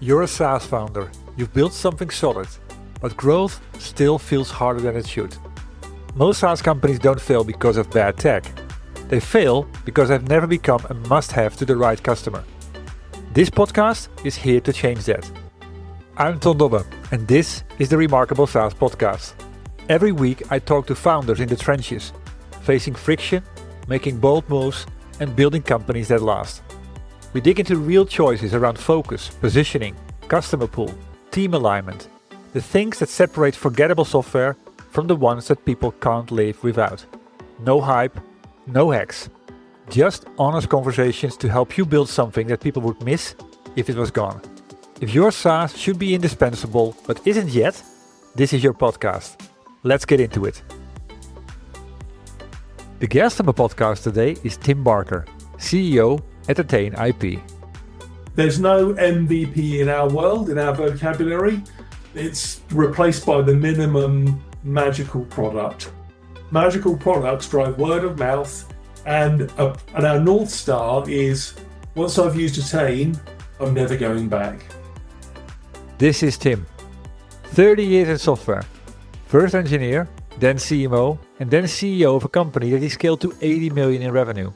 You're a SaaS founder, you've built something solid, but growth still feels harder than it should. Most SaaS companies don't fail because of bad tech. They fail because they've never become a must-have to the right customer. This podcast is here to change that. I'm Ton Dobbe, and this is the Remarkable SaaS Podcast. Every week I talk to founders in the trenches, facing friction, making bold moves, and building companies that last. We dig into real choices around focus, positioning, customer pool, team alignment, the things that separate forgettable software from the ones that people can't live without. No hype, no hacks. Just honest conversations to help you build something that people would miss if it was gone. If your SaaS should be indispensable but isn't yet, this is your podcast. Let's get into it. The guest on the podcast today is Tim Barker, CEO at Attain IP. There's no MVP in our world, in our vocabulary. It's replaced by the minimum magical product. Magical products drive word of mouth, and our North Star is, once I've used Attain, I'm never going back. This is Tim. 30 years in software. First engineer, then CMO, and then CEO of a company that he scaled to 80 million in revenue.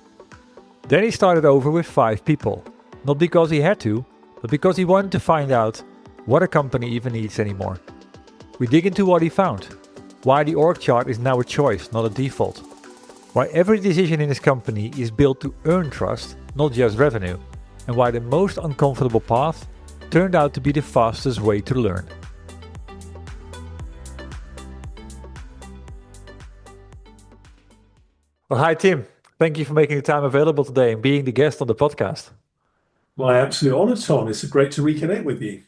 Then he started over with 5 people. Not because he had to, but because he wanted to find out what a company even needs anymore. We dig into what he found, why the org chart is now a choice, not a default, why every decision in his company is built to earn trust, not just revenue, and why the most uncomfortable path turned out to be the fastest way to learn. Well, hi Tim. Thank you for making the time available today and being the guest on the podcast. My absolute honor, Tom. It's great to reconnect with you.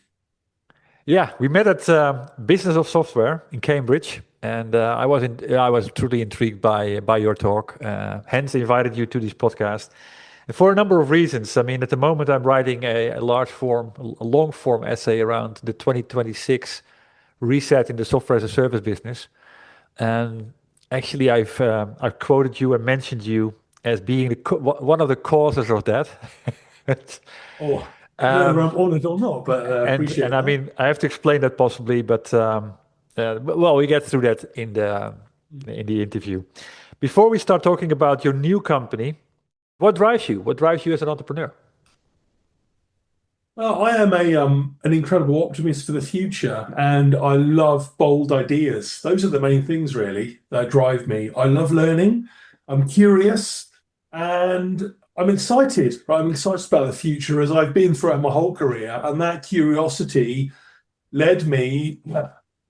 Yeah, we met at Business of Software in Cambridge, and I was truly intrigued by your talk. Hence, invited you to this podcast, and for a number of reasons. I mean, at the moment, I'm writing a long form essay around the 2026 reset in the software as a service business, and actually, I've quoted you and mentioned you as being one of the causes of that. Whether I'm honored or not, but appreciate and that. I mean, I have to explain that possibly, but well, we get through that in the interview. Before we start talking about your new company, what drives you? What drives you as an entrepreneur? Well, I am an incredible optimist for the future, and I love bold ideas. Those are the main things, really, that drive me. I love learning. I'm curious, and I'm excited. Right? I'm excited about the future, as I've been throughout my whole career, and that curiosity led me.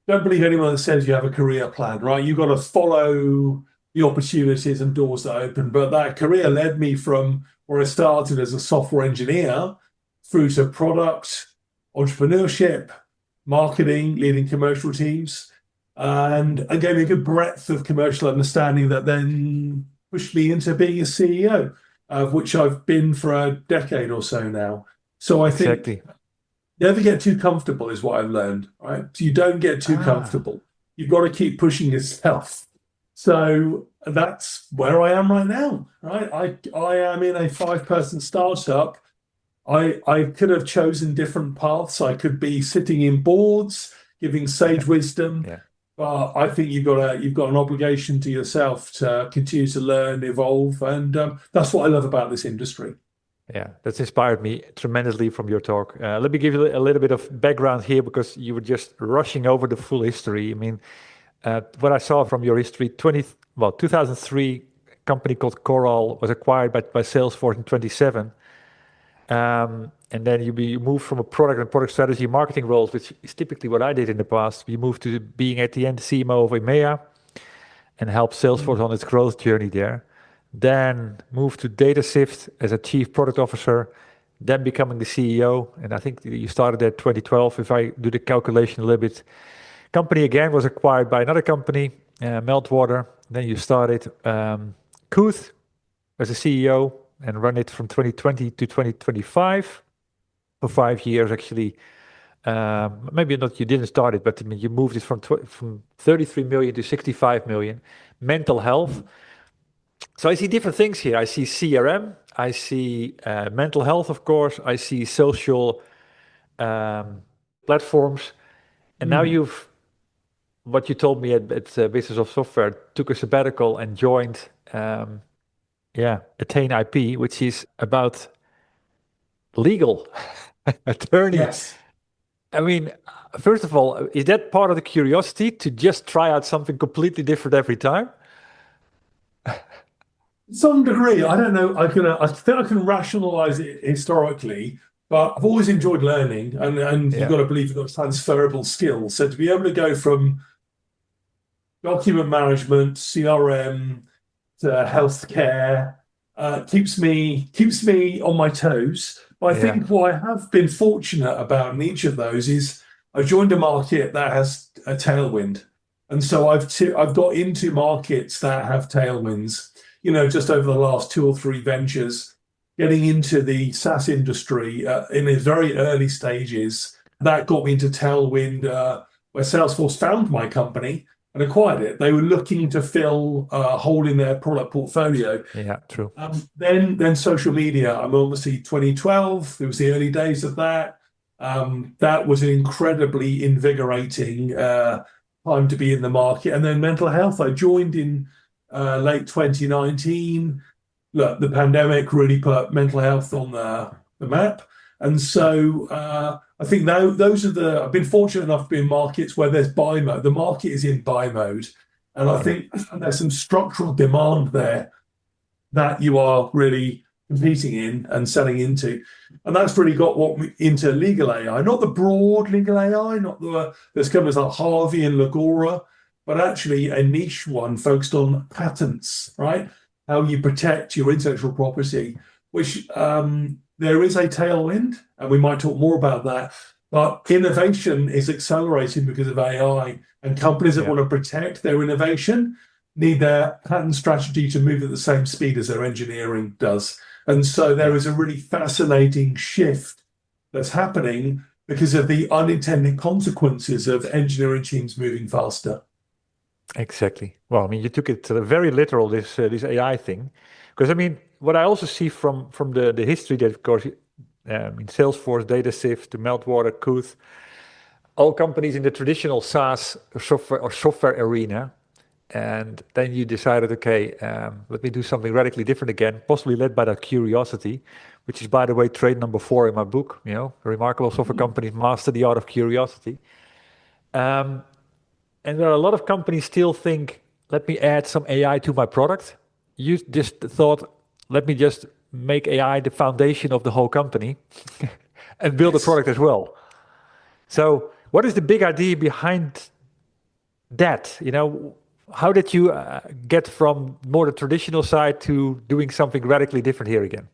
Don't believe anyone that says you have a career plan, right? You've got to follow the opportunities and doors that open. But that career led me from where I started as a software engineer through to product, entrepreneurship, marketing, leading commercial teams, and gave me a good breadth of commercial understanding that then pushed me into being a CEO, of which I've been for a decade or so now. So I think Exactly. never get too comfortable is what I've learned, right? So you don't get too comfortable. You've got to keep pushing yourself. So that's where I am right now, right? I am in a 5-person startup. I could have chosen different paths. I could be sitting in boards, giving sage wisdom. Yeah. But I think you've got an obligation to yourself to continue to learn, evolve, and that's what I love about this industry. Yeah, that's inspired me tremendously from your talk. Let me give you a little bit of background here because you were just rushing over the full history. I mean, what I saw from your history, 2003, a company called Coral was acquired by Salesforce in 27. And then you move from a product and product strategy marketing roles, which is typically what I did in the past. You moved to being at the end CMO of EMEA and helped Salesforce on its growth journey there. Then moved to DataSift as a chief product officer, then becoming the CEO. And I think you started at 2012, if I do the calculation a little bit. Company again was acquired by another company, Meltwater. Then you started Kooth as a CEO and run it from 2020 to 2025 for 5 years, actually. Maybe not, you didn't start it, but I mean, you moved it from 33 million to 65 million. Mental health. So I see different things here. I see CRM, I see mental health, of course. I see social platforms, and now Mm. what you told me at Business of Software, took a sabbatical and joined, Attain IP, which is about legal attorney. Yes. I mean, first of all, is that part of the curiosity to just try out something completely different every time? Some degree, I don't know. I think I can rationalize it historically, but I've always enjoyed learning, and you've Yeah, got to believe you've got transferable skills. So to be able to go from document management, CRM to healthcare, keeps me on my toes. But I yeah, think what I have been fortunate about in each of those is I joined a market that has a tailwind, and so I've got into markets that have tailwinds. Just over the last 2 or 3 ventures, getting into the SaaS industry in its very early stages, that got me into tailwind, where Salesforce found my company and acquired it. They were looking to fill a hole in their product portfolio. yeah, true. Then social media. I'm obviously 2012. It was the early days of that. That was an incredibly invigorating time to be in the market. And then mental health. I joined in late 2019. Look, the pandemic really put mental health on the map. And so I think now I've been fortunate enough to be in markets where there's buy mode. The market is in buy mode. And I Yeah, think there's some structural demand there that you are really competing in and selling into. And that's really got into legal AI, not the broad legal AI, not there's companies like Harvey and Legora, but actually a niche one focused on patents, right? How you protect your intellectual property, which there is a tailwind, and we might talk more about that. But innovation is accelerating because of AI, and companies that yeah, want to protect their innovation need their patent strategy to move at the same speed as their engineering does. And so there yeah, is a really fascinating shift that's happening because of the unintended consequences of engineering teams moving faster. exactly. Well, I mean, you took it very literal, this AI thing, because I mean, what I also see from the history that, of course, in Salesforce, DataSift, to Meltwater, Kuth, all companies in the traditional SaaS software arena. And then you decided, okay, let me do something radically different again, possibly led by that curiosity, which is, by the way, trait number 4 in my book. Remarkable software companies master the art of curiosity. Um, and there are a lot of companies still think, let me add some AI to my product. You just thought, let me just make AI the foundation of the whole company and build a Yes. product as well. So, what is the big idea behind that? How did you get from more the traditional side to doing something radically different here again?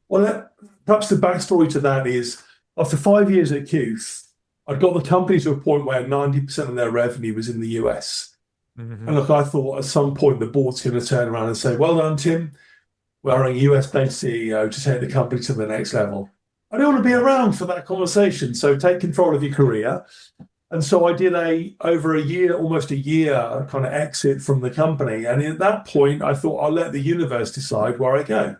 Well, perhaps the backstory to that is after 5 years at Qth, I'd got the company to a point where 90% of their revenue was in the US. Hmm. And look, I thought at some point the board's going to turn around and say, well done, Tim. We're a US-based CEO to take the company to the next level. I don't want to be Yeah, around for that conversation. So take control of your career. And so I did over a year, almost a year kind of exit from the company. And at that point, I thought I'll let the universe decide where I go.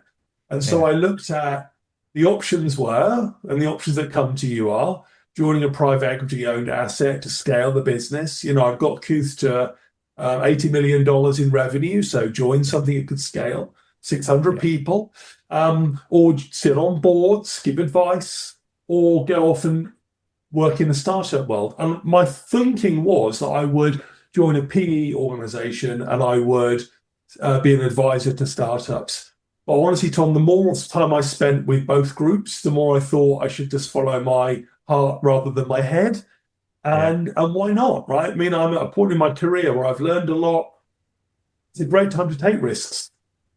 And so yeah, I looked at the options and the options that come to you are joining a private equity owned asset to scale the business. I've got Kuth to $80 million in revenue. So join something that could scale 600 yeah, people, or sit on boards, give advice, or go off and work in the startup world. And my thinking was that I would join a PE organization and I would be an advisor to startups. But honestly, Tom, the more time I spent with both groups, the more I thought I should just follow my heart rather than my head. yeah, And why not, right? I mean, I'm at a point in my career where I've learned a lot. It's a great time to take risks.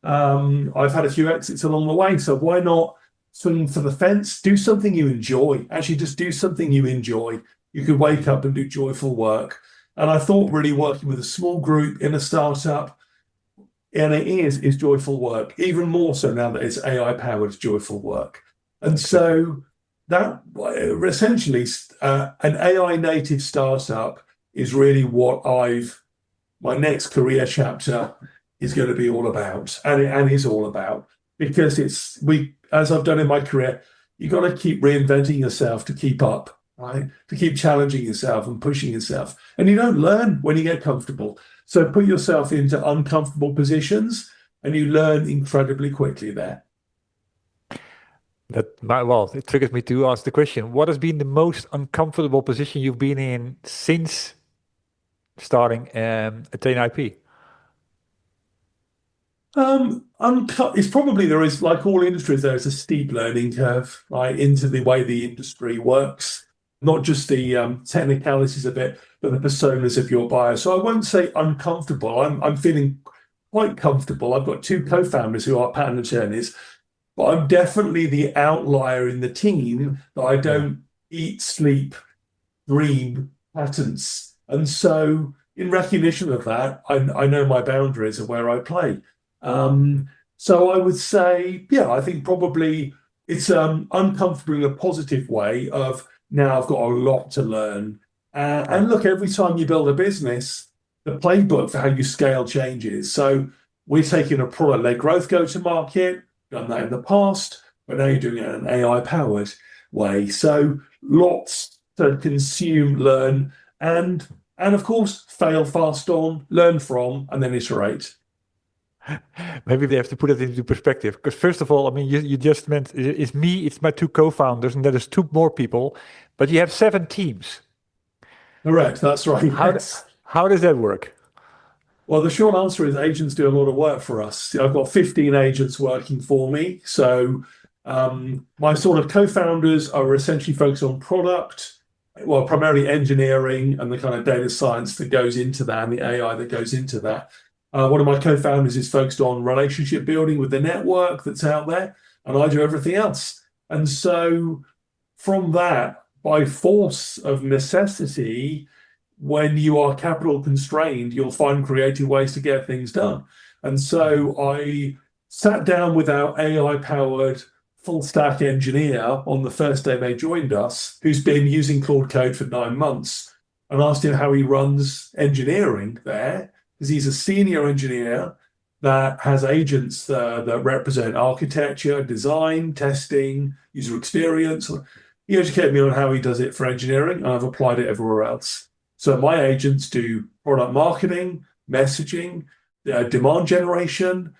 I've had a few exits along the way, so why not swing for the fence? Do something you enjoy. Actually, just do something you enjoy. You could wake up and do joyful work. And I thought really working with a small group in a startup, and it is joyful work, even more so now that it's AI powered joyful work. And exactly. so that essentially an AI native startup is really what my next career chapter is going to be all about, and is all about, because as I've done in my career, you got to keep reinventing yourself to keep up, right? To keep challenging yourself and pushing yourself. And you don't learn when you get comfortable. So put yourself into uncomfortable positions and you learn incredibly quickly there. Well, it triggers me to ask the question: what has been the most uncomfortable position you've been in since starting Attain IP? It's probably, there is, like all industries, there is a steep learning curve, right, into the way the industry works, not just the technicalities of it, but the personas of your buyer. So I won't say uncomfortable. I'm feeling quite comfortable. I've got two co-founders who are patent attorneys, but I'm definitely the outlier in the team that I don't eat, sleep, dream patents. And so in recognition of that, I know my boundaries of where I play. So I would say, yeah, I think probably it's uncomfortable in a positive way of now I've got a lot to learn. And look, every time you build a business, the playbook for how you scale changes. So we're taking a product-led growth go-to-market, done that in the past, but now you're doing it in an AI-powered way. So lots to consume, learn, and of course, fail fast on, learn from, and then iterate. Maybe they have to put it into perspective. Because first of all, I mean, you just meant it's me, it's my two co-founders, and there's two more people, but you have 7 teams. Correct, that's right. How does that work? Well, the short answer is agents do a lot of work for us. I've got 15 agents working for me. So my sort of co-founders are essentially focused on product, well, primarily engineering and the kind of data science that goes into that and the AI that goes into that. One of my co-founders is focused on relationship building with the network that's out there, and I do everything else. And so from that, by force of necessity, when you are capital constrained, you'll find creative ways to get things done. And so I sat down with our AI-powered full stack engineer on the first day they joined us, who's been using Claude Code for 9 months, and asked him how he runs engineering there, because he's a senior engineer that has agents that represent architecture, design, testing, user experience. He educated me on how he does it for engineering, and I've applied it everywhere else. So my agents do product marketing, messaging, demand generation,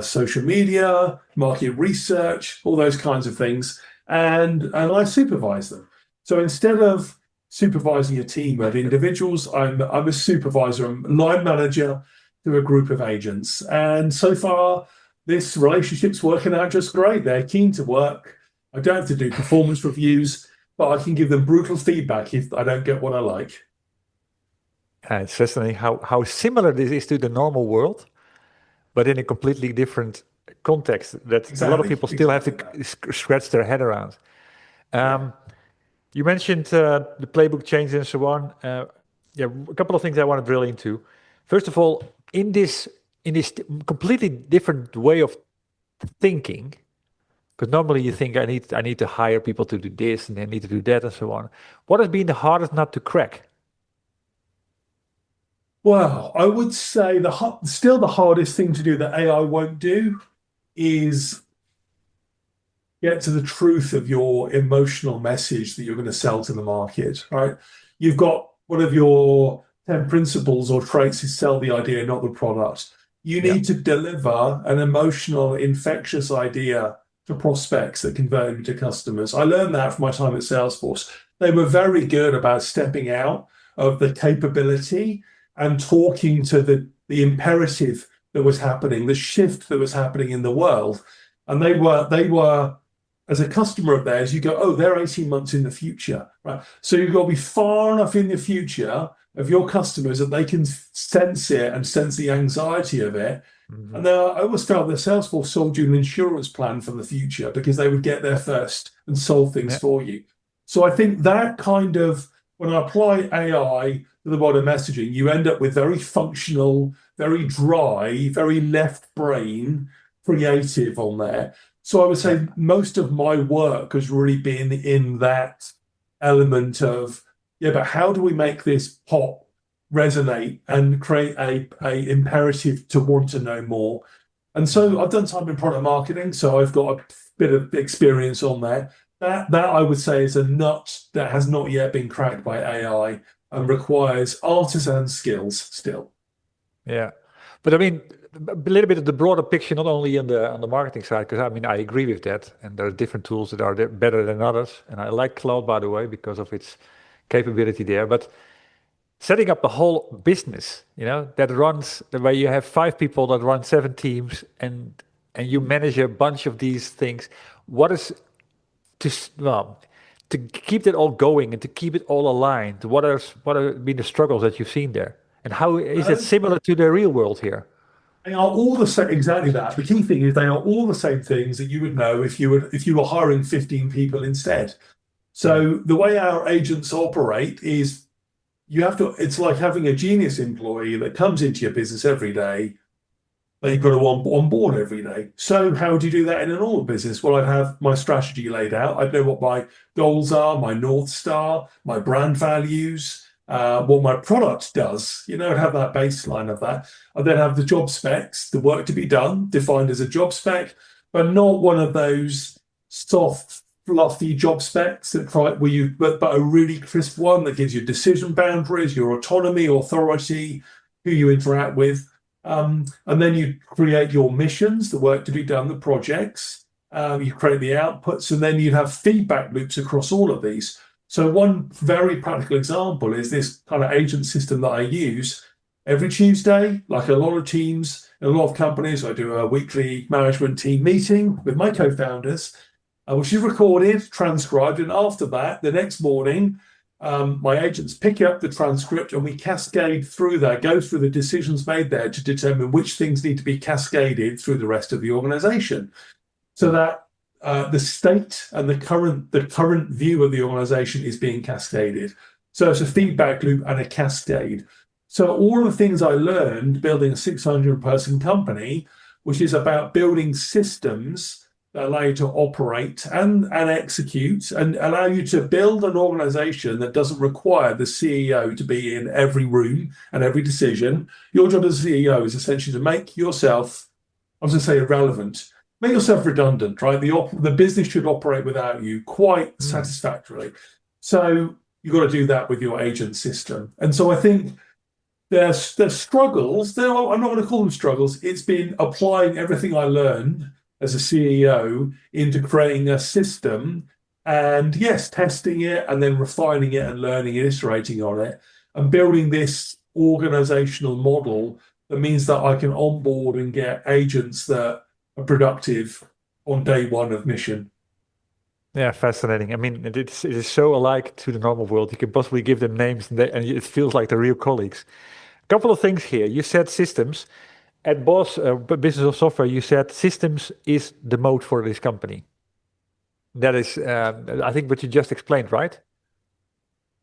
social media, market research, all those kinds of things, and I supervise them. So instead of supervising a team of individuals, I'm a supervisor, I'm a line manager to a group of agents. And so far, this relationship's working out just great. They're keen to work. I don't have to do performance reviews, but I can give them brutal feedback if I don't get what I like. It's fascinating how similar this is to the normal world, but in a completely different context that a lot of people still have to scratch their head around. You mentioned the playbook change and so on. A couple of things I want to drill into. First of all, in this completely different way of thinking, because normally you think I need to hire people to do this and I need to do that and so on. What has been the hardest nut to crack? Well, I would say still the hardest thing to do that AI won't do is get to the truth of your emotional message that you're going to sell to the market, right? You've got one of your 10 principles or traits is sell the idea, not the product. You need to deliver an emotional, infectious idea to prospects that convert into customers. I learned that from my time at Salesforce. They were very good about stepping out of the capability and talking to the imperative that was happening, the shift that was happening in the world. And they were, as a customer of theirs, you go, oh, they're 18 months in the future, right? So you've got to be far enough in the future of your customers that they can sense it and sense the anxiety of it. Mm-hmm. And I always felt that Salesforce sold you an insurance plan for the future because they would get there first and solve things for you. So I think that kind of, when I apply AI to the modern messaging, you end up with very functional, very dry, very left brain creative on there. So I would say most of my work has really been in that element of, but how do we make this pop resonate and create a imperative to want to know more? And so I've done time in product marketing, so I've got a bit of experience on there. That I would say is a nut that has not yet been cracked by AI and requires artisan skills still. Yeah, but I mean, a little bit of the broader picture, not only on the marketing side, because I mean, I agree with that, and there are different tools that are better than others, and I like cloud, by the way, because of its capability there. But setting up a whole business, that runs the way you have 5 people that run 7 teams, and you manage a bunch of these things. What is well, to keep that all going and to keep it all aligned? What are been the struggles that you've seen there, and how is it Uh, similar to the real world here? They are all the same, exactly that. The key thing is they are all the same things that you would know if you were hiring 15 people instead. Yeah. So the way our agents operate is it's like having a genius employee that comes into your business every day that you've got to on board every day. So how do you do that in a normal business? Well, I'd have my strategy laid out. I'd know what my goals are, my North Star, my brand values, what my product does. I'd have that baseline of that. I'd then have the job specs, the work to be done, defined as a job spec, but not one of those soft, fluffy job specs but a really crisp one that gives you decision boundaries, your autonomy, authority, who you interact with. And then you create your missions, the work to be done, the projects. You create the outputs, and then you have feedback loops across all of these. So one very practical example is this kind of agent system that I use every Tuesday. Like a lot of teams, in a lot of companies, I do a weekly management team meeting with my co-founders, which is recorded, transcribed, and after that, the next morning, my agents pick up the transcript and we cascade through that, go through the decisions made there to determine which things need to be cascaded through the rest of the organization. So that the state and the current view of the organization is being cascaded. So it's a feedback loop and a cascade. So all of the things I learned building a 600-person company, which is about building systems that allow you to operate and execute and allow you to build an organization that doesn't require the CEO to be in every room and every decision. Your job as a CEO is essentially to make yourself, I was going to say irrelevant, make yourself redundant, right? The business should operate without you quite satisfactorily. So you've got to do that with your agent system. And so I think there's struggles. I'm not going to call them struggles. It's been applying everything I learned as a CEO into creating a system and yes, testing it and then refining it and learning and iterating on it and building this organizational model that means that I can onboard and get agents that are productive on day one of mission. Yeah, fascinating. I mean, it is so alike to the normal world. You can possibly give them names, and it feels like they're real colleagues. A couple of things here. You said systems. At Boss, Business of Software, you said systems is the mode for this company. That is, I think, what you just explained, right?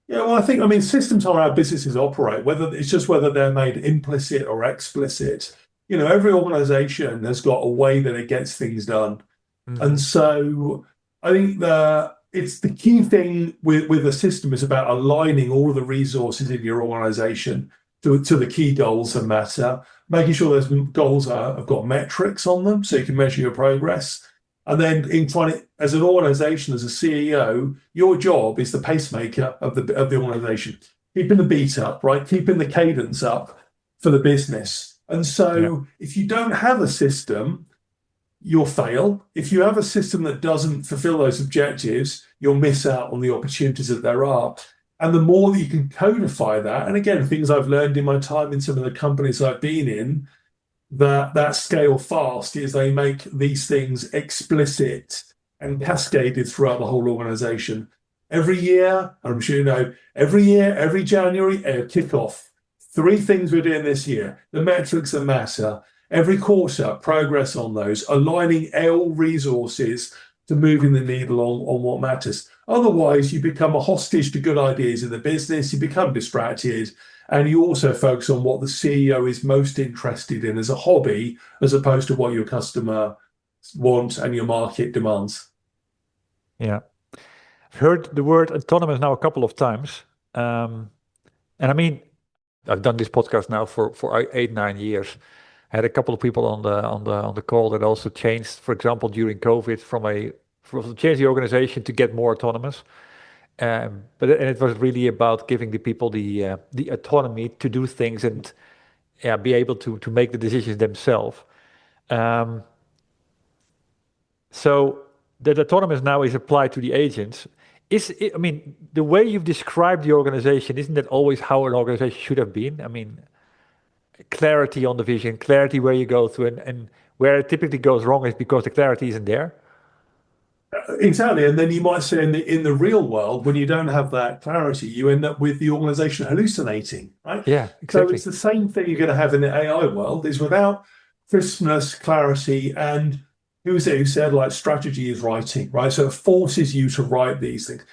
Yeah, well, I mean, systems are how businesses operate, whether they're made implicit or explicit. Every organization has got a way that it gets things done. And so I think it's the key thing with a system is about aligning all of the resources in your organization to the key goals that matter, making sure those goals have got metrics on them so you can measure your progress. And then as an organization, as a CEO, your job is the pacemaker of the organization, keeping the beat up, right? Keeping the cadence up for the business. And so if you don't have a system, you'll fail. If you have a system that doesn't fulfill those objectives, you'll miss out on the opportunities that there are. And the more that you can codify that, and again, things I've learned in my time in some of the companies I've been in, that scale fast is they make these things explicit and cascaded throughout the whole organization. Every year, I'm sure you know, every year, every January, kickoff. 3 things we're doing this year, the metrics that matter. Every quarter, progress on those, aligning all resources to moving the needle on what matters. Otherwise, you become a hostage to good ideas in the business, you become distracted, and you also focus on what the CEO is most interested in as a hobby, as opposed to what your customer wants and your market demands. Yeah. I've heard the word autonomous now a couple of times. And I mean, I've done this podcast now for 8-9 years. I had a couple of people on the call that also changed, for example, during COVID from a to change the organization to get more autonomous. But it was really about giving the people the autonomy to do things and be able to make the decisions themselves. Um, so that autonomous now is applied to the agents. I mean, the way you've described the organization, isn't that always how an organization should have been? I mean, clarity on the vision, clarity where you go to, and where it typically goes wrong is because the clarity isn't there. Exactly. And then you might say in the real world, when you don't have that clarity, you end up with the organization hallucinating, right? Yeah, So exactly. it's the same thing you're going to have in the AI world is without crispness, clarity, and who was it who said like strategy is writing, right? So it forces you to write these things.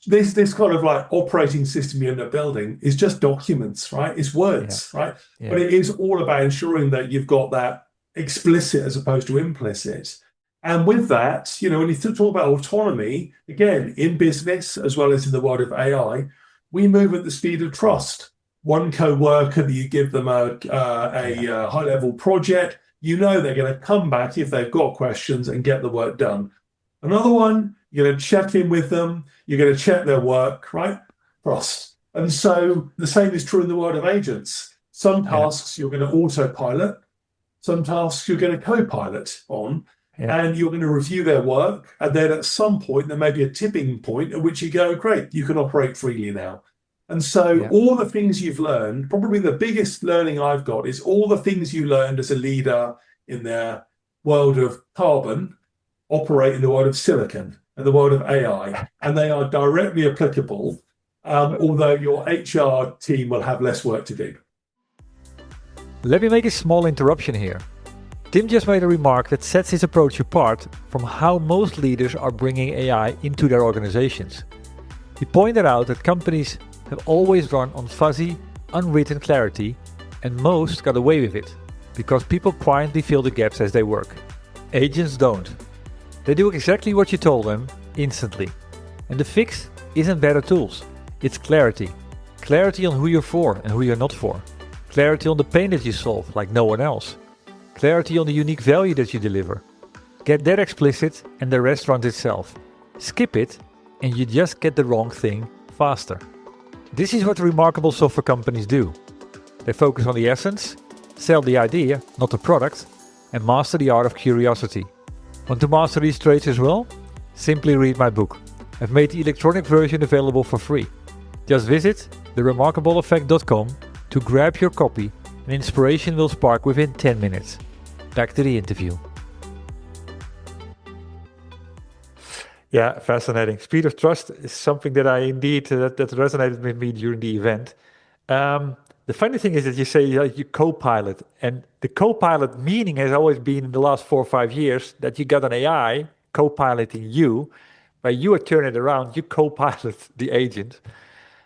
This kind of like operating system you end up building is just documents, right? It's words, right? Yeah. But it is all about ensuring that you've got that explicit as opposed to implicit. And with that, you know, when you talk about autonomy, again, in business as well as in the world of AI, we move at the speed of trust. One co-worker that you give them a high-level project, you know they're going to come back if they've got questions and get the work done. Another one, you're going to check in with them, you're going to check their work, right? Trust. And so the same is true in the world of agents. Some tasks you're going to autopilot, some tasks you're going to co-pilot on. And you're going to review their work. And then at some point, there may be a tipping point at which you go, great, you can operate freely now. And so all the things you've learned, probably the biggest learning I've got is all the things you learned as a leader in the world of carbon operate in the world of silicon and the world of AI. And they are directly applicable, although your HR team will have less work to do. Let me make a small interruption here. Tim just made a remark that sets his approach apart from how most leaders are bringing AI into their organizations. He pointed out that companies have always run on fuzzy, unwritten clarity, and most got away with it, because people quietly fill the gaps as they work. Agents don't. They do exactly what you told them, instantly. And the fix isn't better tools, it's clarity. Clarity on who you're for and who you're not for. Clarity on the pain that you solve, like no one else. Clarity on the unique value that you deliver. Get that explicit and the rest runs itself. Skip it and you just get the wrong thing faster. This is what remarkable software companies do. They focus on the essence, sell the idea, not the product, and master the art of curiosity. Want to master these traits as well? Simply read my book. I've made the electronic version available for free. Just visit theremarkableeffect.com to grab your copy, and inspiration will spark within 10 minutes. Back to the interview. Yeah, fascinating. Speed of trust is something that I indeed, that resonated with me during the event. The funny thing is that you say you co-pilot, and the co-pilot meaning has always been in the last 4 or 5 years that you got an AI co-piloting you, where you turn it around, you co-pilot the agent.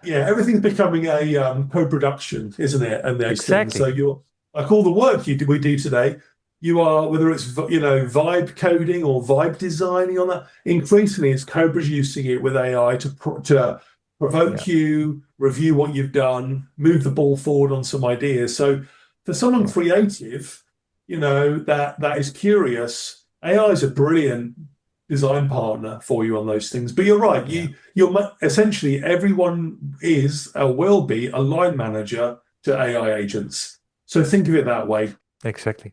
Yeah, everything's becoming a co-production, isn't it? And Exactly. So you're like all the work we do today, you are, whether it's vibe coding or vibe designing on that, increasingly it's co-producing it with AI to provoke you, review what you've done, move the ball forward on some ideas. So for someone creative, that is curious, AI is a brilliant design partner for you on those things. But you're right, you're essentially everyone is or will be a line manager to AI agents. So think of it that way. Exactly.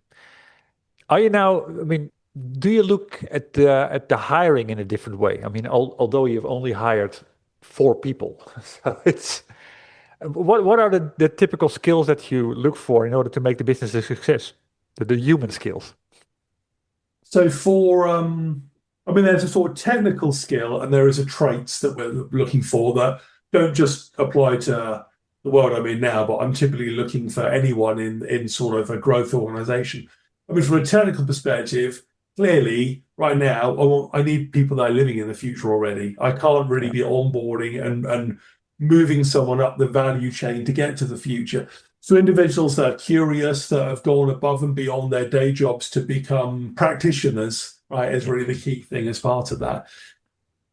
Are you now, I mean, do you look at the hiring in a different way? I mean, although you've only hired 4 people, so it's what are the typical skills that you look for in order to make the business a success? The human skills. So there's a sort of technical skill and there is a traits that we're looking for that don't just apply to the world I'm in now, but I'm typically looking for anyone in sort of a growth organization. I mean, from a technical perspective, clearly, right now, I need people that are living in the future already. I can't really be onboarding and moving someone up the value chain to get to the future. So individuals that are curious, that have gone above and beyond their day jobs to become practitioners, right, is really the key thing as part of that.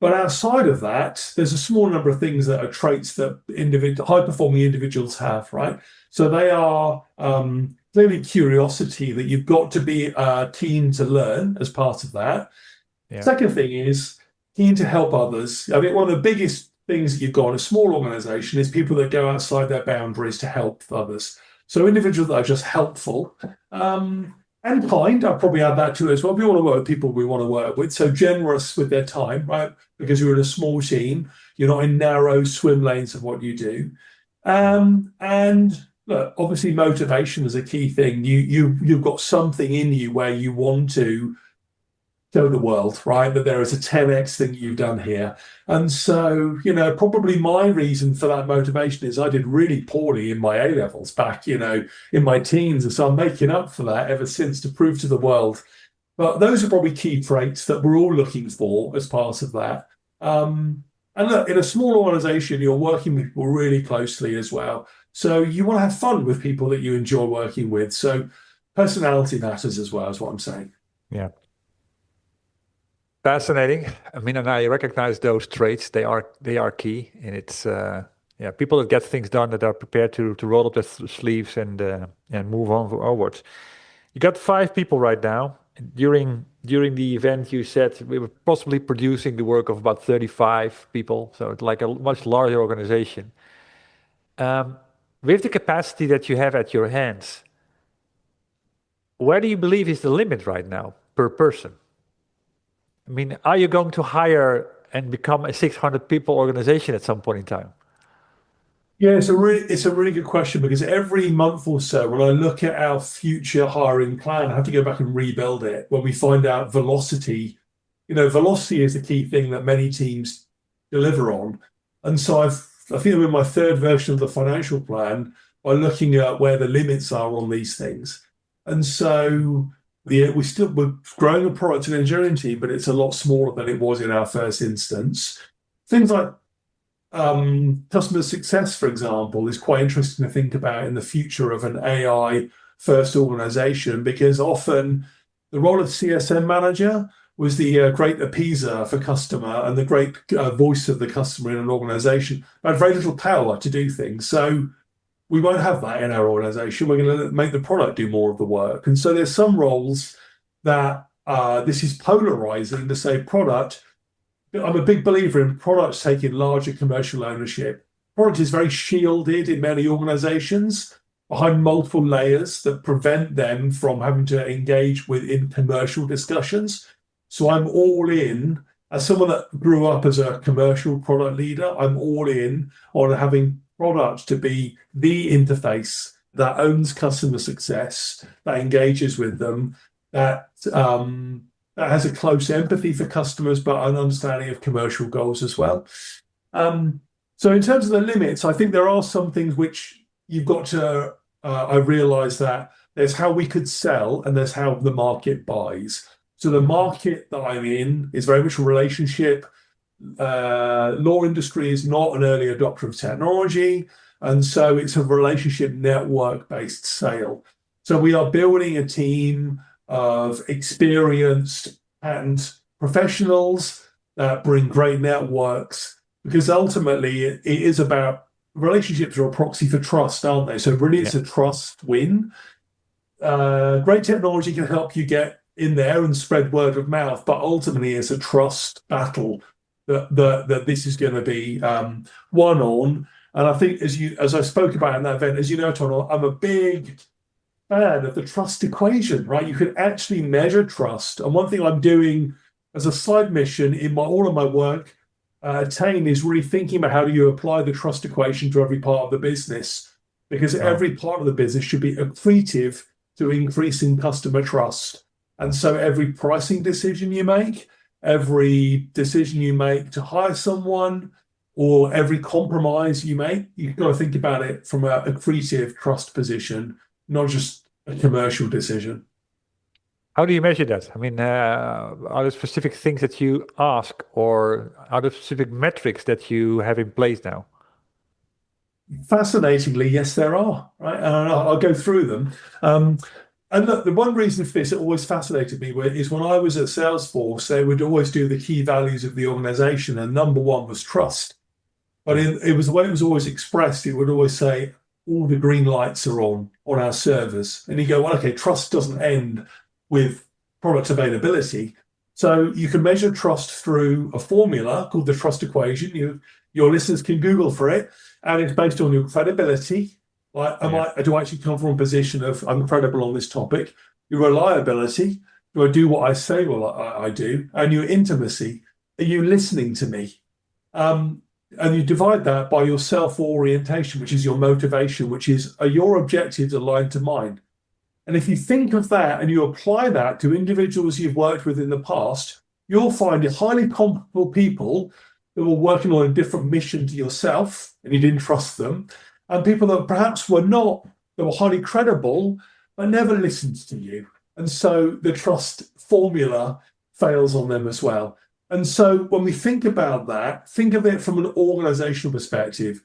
But outside of that, there's a small number of things that are traits that high-performing individuals have, right? So they are clearly curiosity, that you've got to be keen to learn as part of that. Yeah. Second thing is keen to help others. I think one of the biggest things that you've got in a small organization is people that go outside their boundaries to help others. So individuals that are just helpful and kind, I'll probably add that to it as well. We want to work with people we want to work with. So generous with their time, right? Because you're in a small team, you're not in narrow swim lanes of what you do. And look, obviously motivation is a key thing. You've got something in you where you want to show the world, right? That there is a 10x thing you've done here. And so, probably my reason for that motivation is I did really poorly in my A levels back, in my teens. And so I'm making up for that ever since to prove to the world. But those are probably key traits that we're all looking for as part of that. And look, in a small organization, you're working with people really closely as well. So you want to have fun with people that you enjoy working with. So personality matters as well, is what I'm saying. Yeah. Fascinating. I mean, and I recognize those traits. They are key, and it's people that get things done, that are prepared to roll up their sleeves and move on onwards. You got 5 people right now. During the event, you said we were possibly producing the work of about 35 people, so it's like a much larger organization. With the capacity that you have at your hands, where do you believe is the limit right now per person? I mean, are you going to hire and become a 600 people organization at some point in time? Yeah, it's a really good question, because every month or so, when I look at our future hiring plan, I have to go back and rebuild it when we find out velocity. Velocity is the key thing that many teams deliver on. And so I think I'm in my 3rd version of the financial plan by looking at where the limits are on these things. And so we're growing a product and engineering team, but it's a lot smaller than it was in our first instance. Things like customer success, for example, is quite interesting to think about in the future of an AI first organization, because often the role of CSM manager was the great appeaser for customer and the great voice of the customer in an organization, but had very little power to do things. So we won't have that in our organization. We're going to make the product do more of the work. And so there's some roles that this is polarizing to say product. I'm a big believer in products taking larger commercial ownership. Product is very shielded in many organizations behind multiple layers that prevent them from having to engage in commercial discussions. So I'm all in. As someone that grew up as a commercial product leader, I'm all in on having product to be the interface that owns customer success, that engages with them, that has a close empathy for customers, but an understanding of commercial goals as well. So in terms of the limits, I think there are some things which you've got to, I realize that there's how we could sell and there's how the market buys. So the market that I'm in is very much a relationship. Law industry is not an early adopter of technology. And so it's a relationship network-based sale. So we are building a team of experienced patent professionals that bring great networks, because ultimately it is about relationships are a proxy for trust, aren't they? So really it's a trust win. Great technology can help you get in there and spread word of mouth, but ultimately it's a trust battle that this is going to be won on. And I think as I spoke about in that event, as you know, Tom, I'm a big fan of the trust equation, right? You can actually measure trust. And one thing I'm doing as a side mission in all of my work at Tame is really thinking about how do you apply the trust equation to every part of the business, because every part of the business should be accretive to increasing customer trust. And so every pricing decision you make, every decision you make to hire someone, or every compromise you make, you've got to think about it from an accretive trust position, not just a commercial decision. How do you measure that? I mean, are there specific things that you ask, or are there specific metrics that you have in place now? Fascinatingly, yes, there are, right? And I'll go through them. And look, the one reason for this that always fascinated me is when I was at Salesforce, they would always do the key values of the organization, and number one was trust. But it was the way it was always expressed. It would always say, all the green lights are on our servers. And you go, well, okay, trust doesn't end with product availability. So you can measure trust through a formula called the trust equation. Your listeners can Google for it, and it's based on your credibility. Like, do I actually come from a position of I'm credible on this topic? Your reliability, do I do what I say? Well, I do. And your intimacy, are you listening to me? And you divide that by your self-orientation, which is your motivation, which is, are your objectives aligned to mine? And if you think of that and you apply that to individuals you've worked with in the past, you'll find highly comparable people that were working on a different mission to yourself and you didn't trust them, and people that perhaps were not, that were highly credible, but never listened to you. And so the trust formula fails on them as well. And so when we think about that, think of it from an organizational perspective.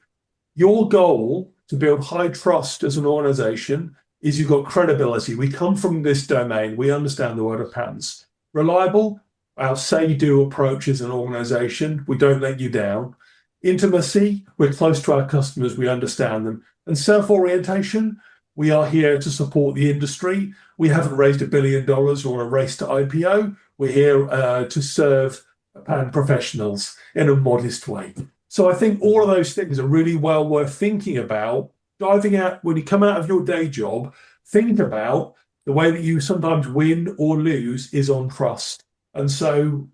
Your goal to build high trust as an organization is you've got credibility. We come from this domain. We understand the world of patterns. Reliable, our say-do approach as an organization. We don't let you down. Intimacy, we're close to our customers. We understand them. And self-orientation, we are here to support the industry. We haven't raised $1 billion or on a race to IPO. We're here to serve pattern professionals in a modest way. So I think all of those things are really well worth thinking about. Diving out, when you come out of your day job, think about the way that you sometimes win or lose is on trust. And so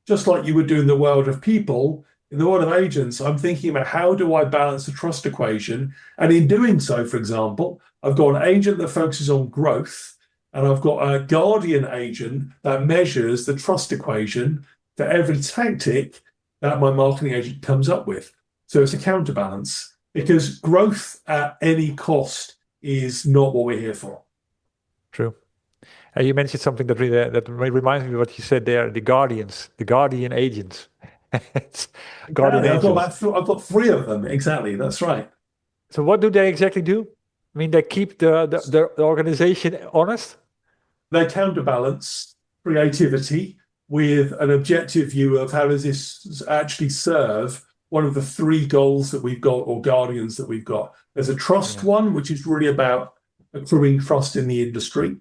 just like you would do in the world of people, in the world of agents, I'm thinking about how do I balance the trust equation? And in doing so, for example, I've got an agent that focuses on growth, and I've got a guardian agent that measures the trust equation for every tactic that my marketing agent comes up with. So it's a counterbalance, because growth at any cost is not what we're here for. True. You mentioned something that reminds me of what you said there, the guardian agents. Guardian angels. I've got 3 of them, exactly, that's right. So what do they exactly do? I mean, they keep the organization honest? They counterbalance creativity with an objective view of how does this actually serve one of the 3 goals that we've got, or guardians that we've got. There's a trust one, which is really about accruing trust in the industry.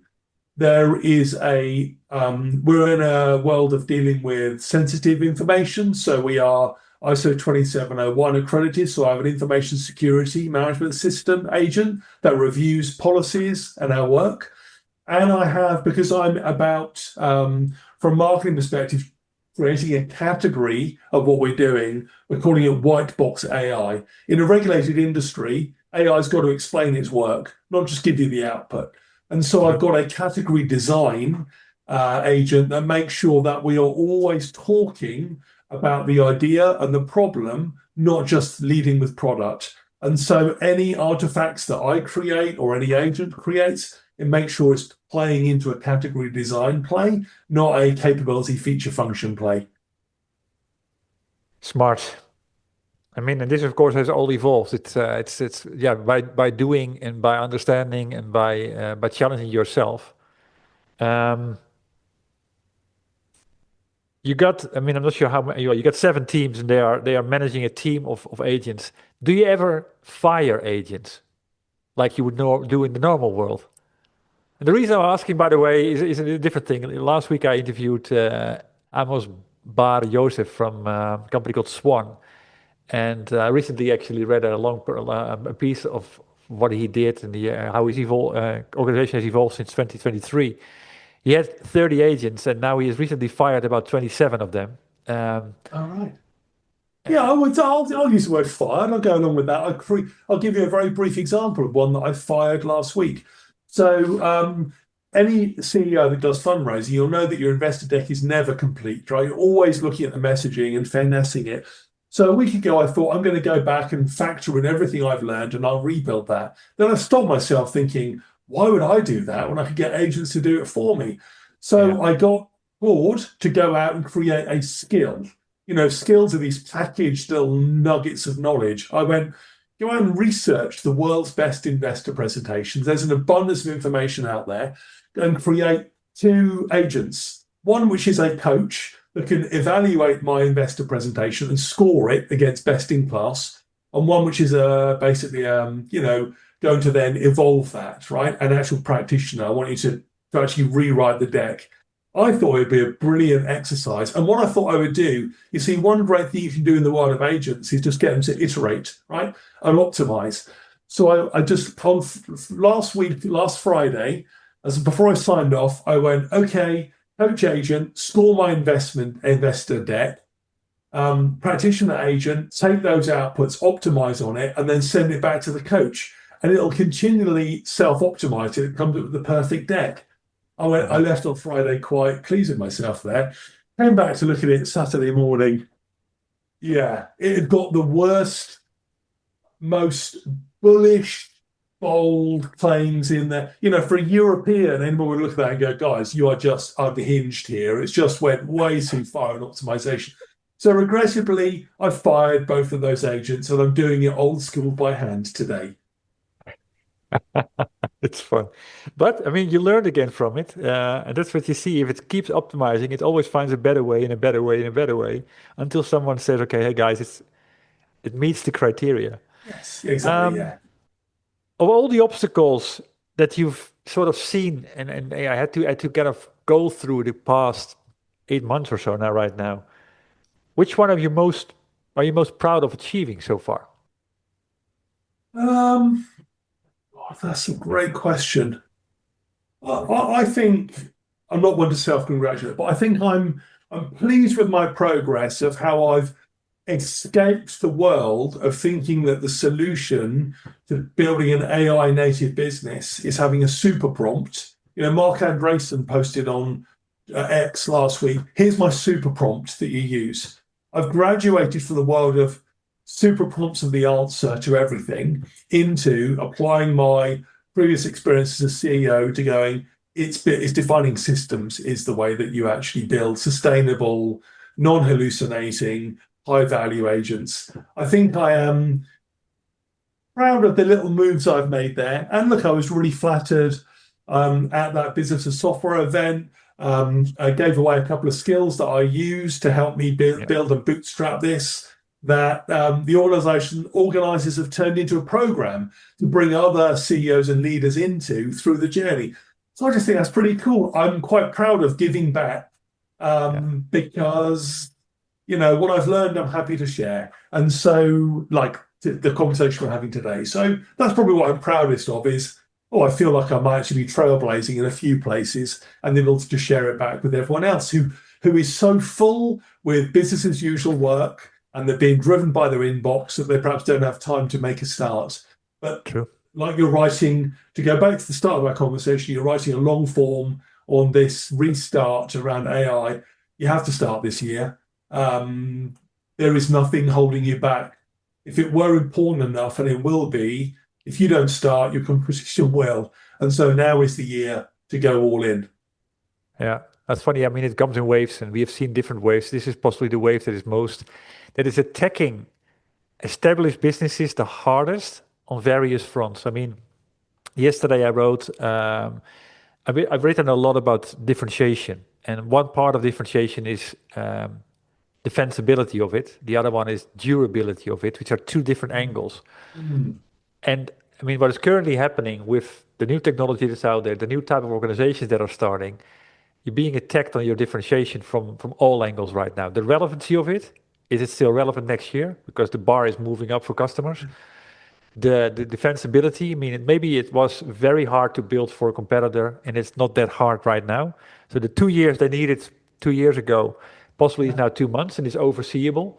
There is we're in a world of dealing with sensitive information. So we are ISO 27001 accredited. So I have an information security management system agent that reviews policies and our work. And I have, because I'm about, from a marketing perspective, creating a category of what we're doing. We're calling it white box AI. In a regulated industry, AI's got to explain its work, not just give you the output. And so I've got a category design agent that makes sure that we are always talking about the idea and the problem, not just leading with product. And so any artifacts that I create or any agent creates, it makes sure it's playing into a category design play, not a capability feature function play. Smart. I mean, and this of course has all evolved. It's by doing and by understanding and by challenging yourself. You got, I mean, I'm not sure how many you got 7 teams, and they are managing a team of agents. Do you ever fire agents like you would do in the normal world? And the reason I'm asking, by the way, is a different thing. Last week I interviewed Amos Bar Joseph from a company called Swan. And I recently actually read a piece of what he did and how his organization has evolved since 2023. He had 30 agents, and now he has recently fired about 27 of them. All right. Yeah, I'll use the word fired. I'll go along with that. I'll give you a very brief example of one that I fired last week. So any CEO that does fundraising, you'll know that your investor deck is never complete, right? You're always looking at the messaging and finessing it. So a week ago, I thought I'm going to go back and factor in everything I've learned and I'll rebuild that. Then I stopped myself thinking, why would I do that when I could get agents to do it for me? So I got bored to go out and create a skill. You know, skills are these packaged little nuggets of knowledge. I went, go out and research the world's best investor presentations. There's an abundance of information out there, and create 2 agents. One which is a coach that can evaluate my investor presentation and score it against best in class, and one which is basically going to then evolve that, right? An actual practitioner. I want you to actually rewrite the deck. I thought it'd be a brilliant exercise. And what I thought I would do, you see, one great thing you can do in the world of agents is just get them to iterate, right? And optimize. So I just, on last Friday, as before I signed off, I went, okay, coach agent, score my investor deck, practitioner agent, take those outputs, optimize on it, and then send it back to the coach. And it'll continually self-optimize till it comes up with the perfect deck. I left on Friday quite pleased with myself there. Came back to look at it Saturday morning. Yeah, it had got the worst, most bullish, bold claims in there. You know, for a European, anyone would look at that and go, guys, you are just unhinged here. It's just went way too far in optimization. So regrettably, I fired both of those agents and I'm doing it old school by hand today. It's fun. But I mean, you learned again from it. And that's what you see. If it keeps optimizing, it always finds a better way and a better way and a better way until someone says, okay, hey guys, it meets the criteria. Yes, exactly. Um, Yeah. of all the obstacles that you've sort of seen, and I had to kind of go through the past 8 months or so now, right now, which one are you most proud of achieving so far? Um, that's a great question. I think I'm not one to self-congratulate, but I think I'm pleased with my progress of how I've escaped the world of thinking that the solution to building an AI native business is having a super prompt. You know, Mark Andreessen posted on X last week, here's my super prompt that you use. I've graduated from the world of super prompts of the answer to everything into applying my previous experience as a CEO to going, it's defining systems is the way that you actually build sustainable, non-hallucinating, high-value agents. I think I am proud of the little moves I've made there. And look, I was really flattered at that business and software event. I gave away a couple of skills that I used to help me build and bootstrap this. That the organizers have turned into a program to bring other CEOs and leaders into through the journey. So I just think that's pretty cool. I'm quite proud of giving back because, you know, what I've learned, I'm happy to share. And so, like the conversation we're having today. So that's probably what I'm proudest of is, oh, I feel like I might actually be trailblazing in a few places and then able to share it back with everyone else who is so full with business as usual work and they're being driven by their inbox that they perhaps don't have time to make a start. But True. like you're writing, to go back to the start of our conversation, you're writing a long form on this restart around AI. You have to start this year. There is nothing holding you back. If it were important enough, and it will be, if you don't start, your competition will. And so now is the year to go all in. Yeah, that's funny. I mean, it comes in waves, and we have seen different waves. This is possibly the wave that is attacking established businesses the hardest on various fronts. I mean, yesterday I wrote, I've written a lot about differentiation, and one part of differentiation is defensibility of it. The other one is durability of it, which are two different angles. Mm. And I mean, what is currently happening with the new technology that's out there, the new type of organizations that are starting, you're being attacked on your differentiation from all angles right now. The relevancy of it, is it still relevant next year? Because the bar is moving up for customers. The defensibility, I mean, maybe it was very hard to build for a competitor, and it's not that hard right now. So the 2 years they needed 2 years ago, possibly is now 2 months, and is overseeable.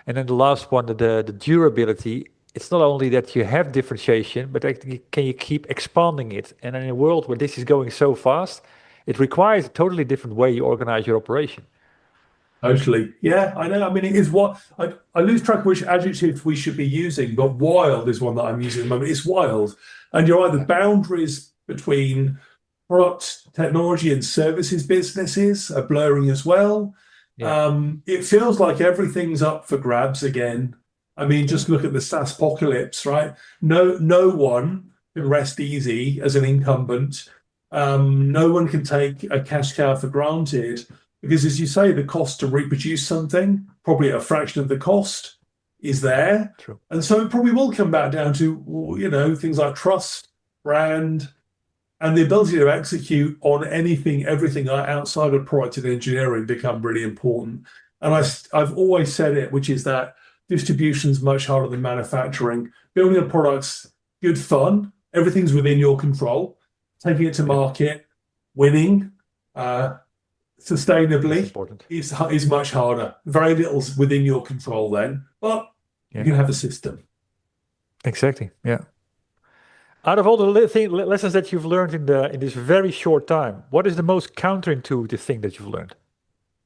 And then the last one, the durability, it's not only that you have differentiation, but actually, can you keep expanding it? And in a world where this is going so fast, it requires a totally different way you organize your operation. Totally. Yeah, I know. I mean, it is what I lose track of which adjective we should be using, but wild is one that I'm using at the moment. It's wild. And you're right, the boundaries between product, technology, and services businesses are blurring as well. Yeah. It feels like everything's up for grabs again. I mean, just look at the SaaS apocalypse, right? No one can rest easy as an incumbent. No one can take a cash cow for granted. Because as you say, the cost to reproduce something, probably at a fraction of the cost, is there. True. And so it probably will come back down to, you know, things like trust, brand, and the ability to execute on anything, everything outside of product and engineering become really important. And I've always said it, which is that distribution is much harder than manufacturing. Building a product's good fun. Everything's within your control. Taking it to market, winning sustainably is much harder. Very little's within your control then, but you can have a system. Exactly. Yeah. Out of all the lessons that you've learned in this very short time, what is the most counterintuitive thing that you've learned?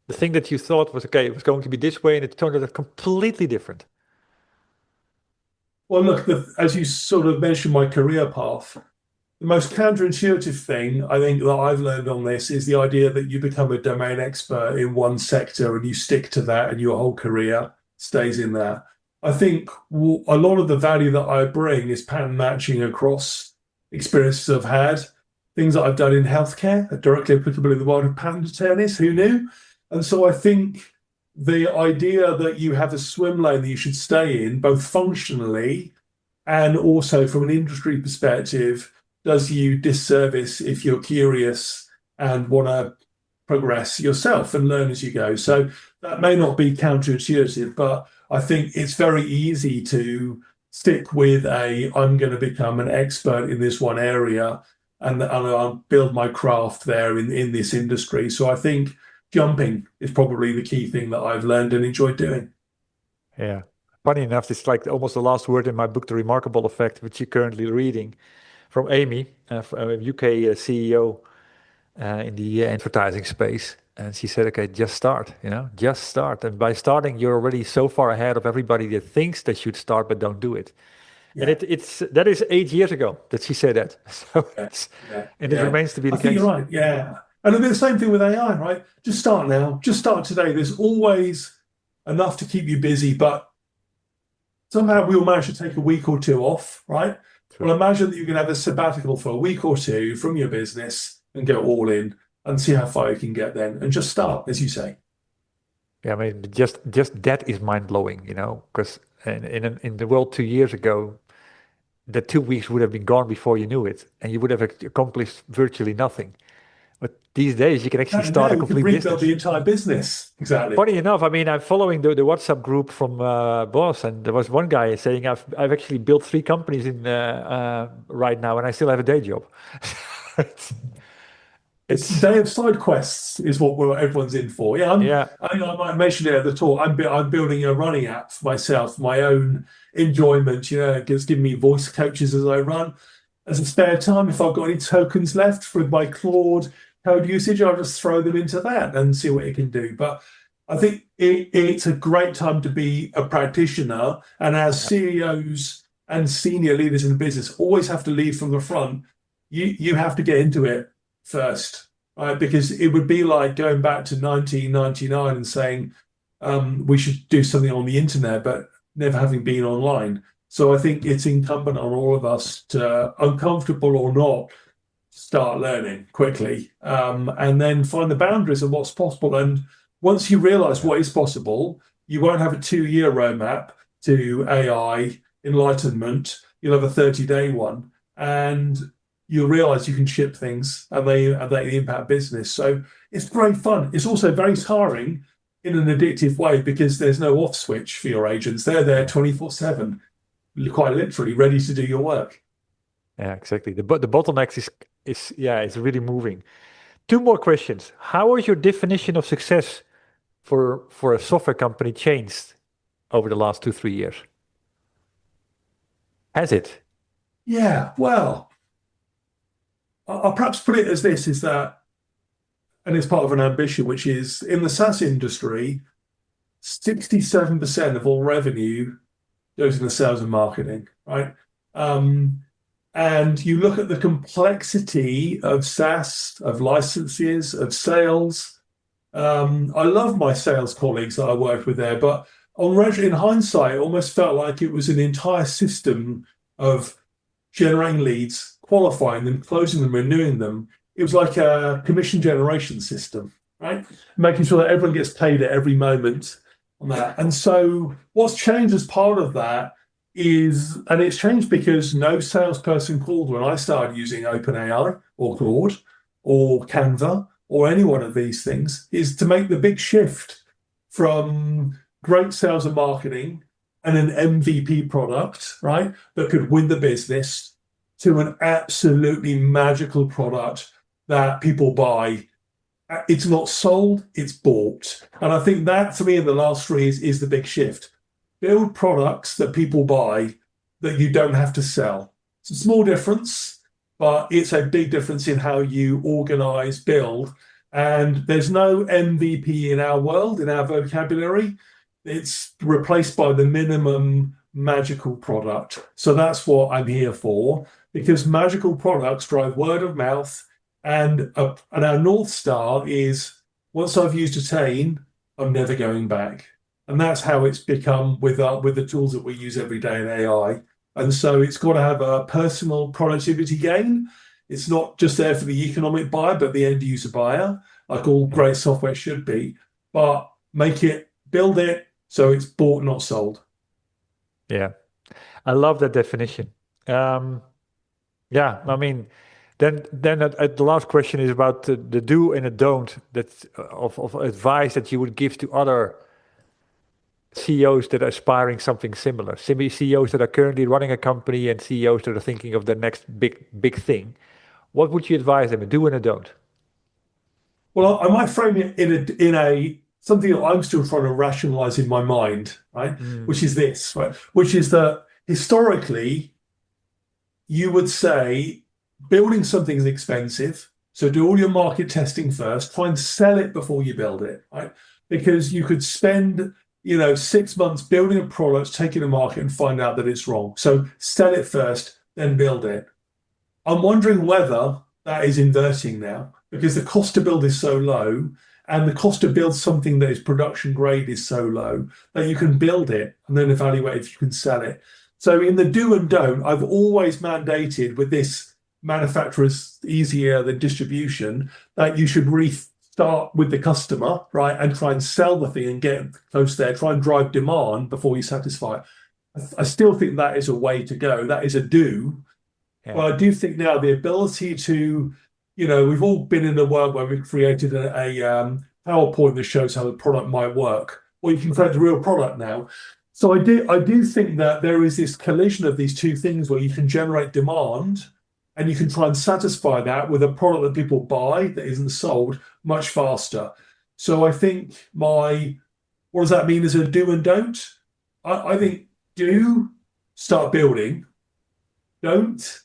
The thing that you thought was okay, it was going to be this way, and it turned out completely different. Well, look, as you sort of mentioned my career path, the most counterintuitive thing I think that I've learned on this is the idea that you become a domain expert in one sector and you stick to that and your whole career stays in that. I think a lot of the value that I bring is pattern matching across experiences I've had, things that I've done in healthcare are directly applicable in the world of patent attorneys, who knew? And so I think the idea that you have a swim lane that you should stay in, both functionally and also from an industry perspective, does you disservice if you're curious and want to progress yourself and learn as you go. So that may not be counterintuitive, but I think it's very easy to stick with I'm going to become an expert in this one area and I'll build my craft there in this industry. So I think jumping is probably the key thing that I've learned and enjoyed doing. Yeah. Funny enough, it's like almost the last word in my book, The Remarkable Effect, which you're currently reading, from Amy, from a UK CEO in the advertising space. And she said, okay, just start, just start. And by starting, you're already so far ahead of everybody that thinks they should start but don't do it. Yeah. And that is 8 years ago that she said that. So it remains to be the case. I think you're right, yeah. And it'll be the same thing with AI, right? Just start now, just start today. There's always enough to keep you busy, but somehow we'll manage to take a week or two off, right? True. Well, imagine that you can have a sabbatical for a week or two from your business and go all in and see how far you can get then and just start, as you say. Yeah, I mean, just that is mind-blowing, because in the world 2 years ago, the 2 weeks would have been gone before you knew it, and you would have accomplished virtually nothing. But these days, you can actually start a complete business. Rebuild the entire business. Exactly. Funny enough, I mean, I'm following the WhatsApp group from Boss, and there was one guy saying, I've actually built 3 companies in right now, and I still have a day job. It's a day of side quests is what everyone's in for. Yeah, I think I might mention it at the talk. I'm building a running app for myself, my own enjoyment. It's giving me voice coaches as I run. As a spare time, if I've got any tokens left for my Claude code usage, I'll just throw them into that and see what it can do. But I think it's a great time to be a practitioner. And as CEOs and senior leaders in the business always have to lead from the front, you have to get into it first, right? Because it would be like going back to 1999 and saying we should do something on the internet, but never having been online. So I think it's incumbent on all of us to, uncomfortable or not, start learning quickly and then find the boundaries of what's possible. And once you realize what is possible, you won't have a 2-year roadmap to AI enlightenment. You'll have a 30-day one. And you'll realize you can ship things and they impact business. So it's great fun. It's also very tiring in an addictive way because there's no off switch for your agents. They're there 24/7, quite literally ready to do your work. Yeah, exactly. The bottleneck is really moving. 2 more questions. How has your definition of success for a software company changed over the last 2-3 years? Has it? Yeah, well, I'll perhaps put it as this, is that, and it's part of an ambition, which is in the SaaS industry, 67% of all revenue goes into sales and marketing, right? And you look at the complexity of SaaS, of licenses, of sales. I love my sales colleagues that I work with there, but in hindsight, it almost felt like it was an entire system of generating leads, qualifying them, closing them, renewing them. It was like a commission generation system, right? Making sure that everyone gets paid at every moment on that. And so what's changed as part of that and it's changed because no salesperson called when I started using OpenAI or Claude or Canva or any one of these things, is to make the big shift from great sales and marketing and an MVP product, right, that could win the business, to an absolutely magical product that people buy. It's not sold, it's bought. And I think that, for me, in the last 3 years is the big shift. Build products that people buy that you don't have to sell. It's a small difference, but it's a big difference in how you organize, build. And there's no MVP in our world, in our vocabulary. It's replaced by the minimum magical product. So that's what I'm here for, because magical products drive word of mouth. And our North Star is, once I've used Attain, I'm never going back. And that's how it's become with the tools that we use every day in AI. And so it's got to have a personal productivity gain. It's not just there for the economic buyer, but the end user buyer, like all great software should be. But build it so it's bought, not sold. Yeah, I love that definition. Yeah, I mean, then the last question is about the do and the don't of advice that you would give to other CEOs that are aspiring something similar. CEOs that are currently running a company and CEOs that are thinking of the next big thing. What would you advise them? A do and a don't? Well, I might frame it in a something that I'm still trying to rationalize in my mind, right? Which is this, right? Which is that historically, you would say building something is expensive. So do all your market testing first, try and sell it before you build it, right? Because you could spend, 6 months building a product, taking a market and find out that it's wrong. So sell it first, then build it. I'm wondering whether that is inverting now, because the cost to build is so low, and the cost to build something that is production grade is so low that you can build it and then evaluate if you can sell it. So in the do and don't, I've always mandated with this manufacturer's easier than distribution that you should start with the customer, right, and try and sell the thing and get close there, try and drive demand before you satisfy it. I still think that is a way to go. That is a do. Yeah. But I do think now the ability to, we've all been in a world where we've created a PowerPoint that shows how the product might work, or you can create a real product now. So I do think that there is this collision of these two things where you can generate demand and you can try and satisfy that with a product that people buy that isn't sold much faster. So I think what does that mean as a do and don't? I think do, start building. Don't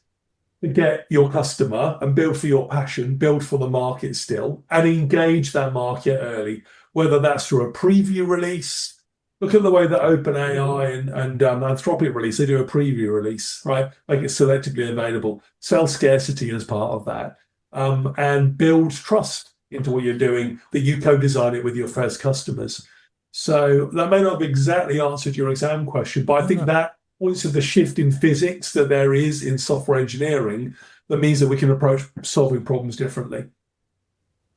forget your customer and build for your passion, build for the market still, and engage that market early, whether that's through a preview release. Look at the way that OpenAI and Anthropic release, they do a preview release, right? Make it selectively available. Sell scarcity as part of that. And build trust into what you're doing, that you co-design it with your first customers. So that may not have exactly answered your exam question, but I think that points to the shift in physics that there is in software engineering that means that we can approach solving problems differently.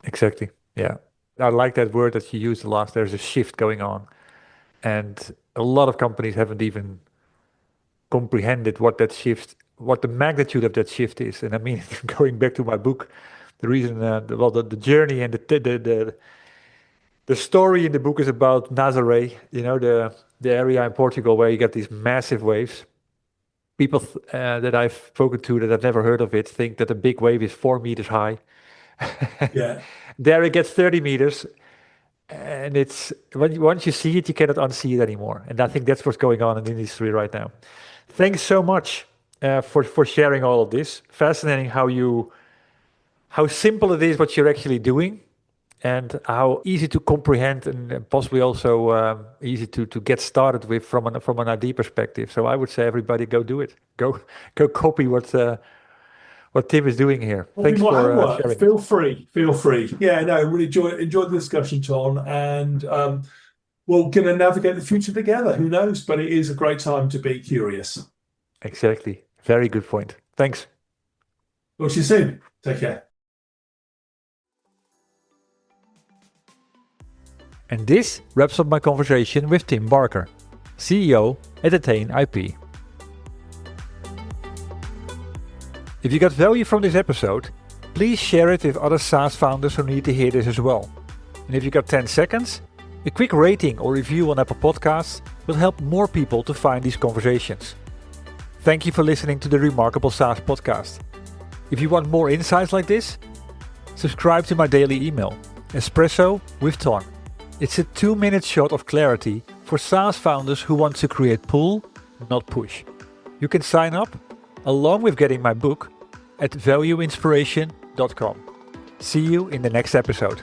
Exactly. Yeah. I like that word that you used the last. There's a shift going on. And a lot of companies haven't even comprehended what the magnitude of that shift is. And I mean, going back to my book, the reason, the journey and the story in the book is about Nazaré, the area in Portugal where you get these massive waves. People that I've spoken to that have never heard of it think that a big wave is 4 meters high. Yeah. There it gets 30 meters. And it's once you see it, you cannot unsee it anymore. And I think that's what's going on in the industry right now. Thanks so much for sharing all of this. Fascinating how simple it is what you're actually doing, and how easy to comprehend, and possibly also easy to get started with from an ID perspective. So I would say everybody go do it. Go copy what Tim is doing here. Thanks for sharing. Feel free. Yeah, no, really enjoyed the discussion, Ton, and we're going to navigate the future together. Who knows? But it is a great time to be curious. Exactly. Very good point. Thanks. Talk to you soon. Take care. And this wraps up my conversation with Tim Barker, CEO at Attain IP. If you got value from this episode, please share it with other SaaS founders who need to hear this as well. And if you got 10 seconds, a quick rating or review on Apple Podcasts will help more people to find these conversations. Thank you for listening to the Remarkable SaaS podcast. If you want more insights like this, subscribe to my daily email, Espresso with Ton. It's a 2-minute shot of clarity for SaaS founders who want to create pull, not push. You can sign up, along with getting my book, at valueinspiration.com. See you in the next episode.